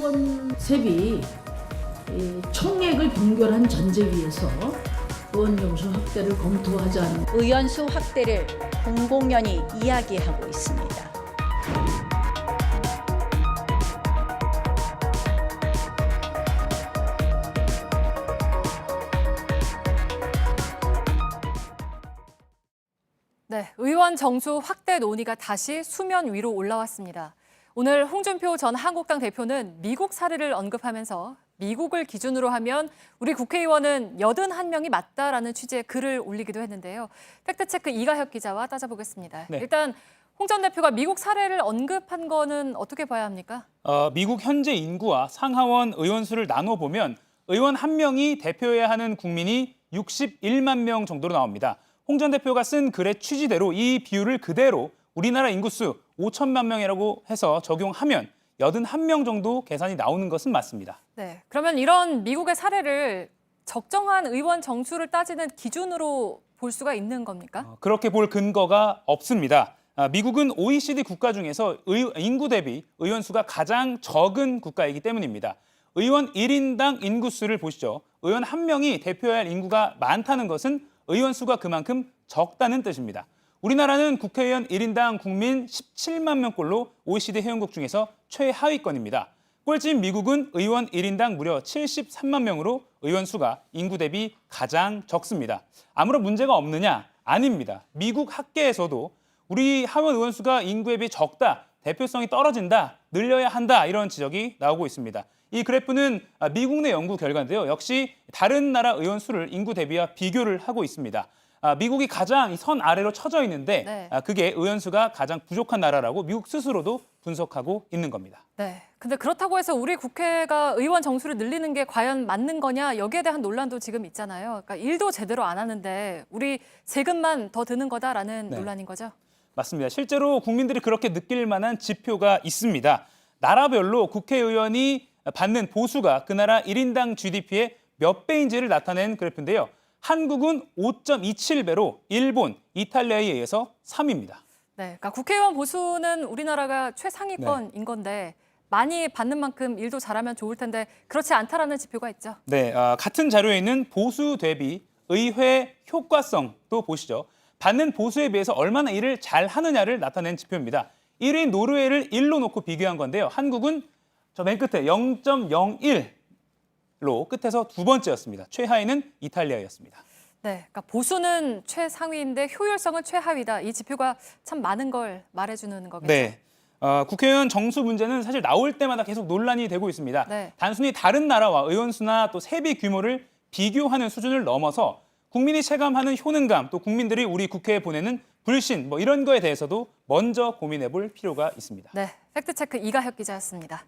의원세비 총액을 동결한 전제기에서 의원 정수 확대를 검토하자는 의원수 확대를 공공연히 이야기하고 있습니다. 네, 의원 정수 확대 논의가 다시 수면 위로 올라왔습니다. 오늘 홍준표 전 한국당 대표는 미국 사례를 언급하면서 미국을 기준으로 하면 우리 국회의원은 81명이 맞다라는 취지의 글을 올리기도 했는데요. 팩트체크 이가혁 기자와 따져보겠습니다. 네. 일단 홍 전 대표가 미국 사례를 언급한 거는 어떻게 봐야 합니까? 미국 현재 인구와 상하원 의원 수를 나눠보면 의원 한 명이 대표해야 하는 국민이 61만 명 정도로 나옵니다. 홍 전 대표가 쓴 글의 취지대로 이 비율을 그대로 우리나라 인구수 5천만 명이라고 해서 적용하면 81명 정도 계산이 나오는 것은 맞습니다. 네, 그러면 이런 미국의 사례를 적정한 의원 정수를 따지는 기준으로 볼 수가 있는 겁니까? 그렇게 볼 근거가 없습니다. 미국은 OECD 국가 중에서 인구 대비 의원 수가 가장 적은 국가이기 때문입니다. 의원 1인당 인구수를 보시죠. 의원 한 명이 대표해야 할 인구가 많다는 것은 의원 수가 그만큼 적다는 뜻입니다. 우리나라는 국회의원 1인당 국민 17만 명꼴로 OECD 회원국 중에서 최하위권입니다. 꼴찌인 미국은 의원 1인당 무려 73만 명으로 의원 수가 인구 대비 가장 적습니다. 아무런 문제가 없느냐? 아닙니다. 미국 학계에서도 우리 하원 의원 수가 인구에 비해 적다, 대표성이 떨어진다, 늘려야 한다 이런 지적이 나오고 있습니다. 이 그래프는 미국 내 연구 결과인데요. 역시 다른 나라 의원 수를 인구 대비와 비교를 하고 있습니다. 미국이 가장 선 아래로 쳐져 있는데 네. 그게 의원 수가 가장 부족한 나라라고 미국 스스로도 분석하고 있는 겁니다. 네. 근데 그렇다고 해서 우리 국회가 의원 정수를 늘리는 게 과연 맞는 거냐 여기에 대한 논란도 지금 있잖아요. 그러니까 일도 제대로 안 하는데 우리 세금만 더 드는 거다라는 네. 논란인 거죠. 맞습니다. 실제로 국민들이 그렇게 느낄 만한 지표가 있습니다. 나라별로 국회의원이 받는 보수가 그 나라 1인당 GDP의 몇 배인지를 나타낸 그래프인데요. 한국은 5.27배로 일본, 이탈리아에 의해서 3위입니다. 네, 그러니까 국회의원 보수는 우리나라가 최상위권인 건데 많이 받는 만큼 일도 잘하면 좋을 텐데 그렇지 않다라는 지표가 있죠. 네, 같은 자료에 있는 보수 대비 의회 효과성도 보시죠. 받는 보수에 비해서 얼마나 일을 잘 하느냐를 나타낸 지표입니다. 1위 노르웨이를 1로 놓고 비교한 건데요. 한국은 저 맨 끝에 0.01로 끝에서 두 번째였습니다. 최하위는 이탈리아였습니다. 네, 그러니까 보수는 최상위인데 효율성은 최하위다. 이 지표가 참 많은 걸 말해주는 거겠죠. 네. 국회의원 정수 문제는 사실 나올 때마다 계속 논란이 되고 있습니다. 네. 단순히 다른 나라와 의원 수나 또 세비 규모를 비교하는 수준을 넘어서 국민이 체감하는 효능감, 또 국민들이 우리 국회에 보내는 불신, 이런 거에 대해서도 먼저 고민해 볼 필요가 있습니다. 네, 팩트체크 이가혁 기자였습니다.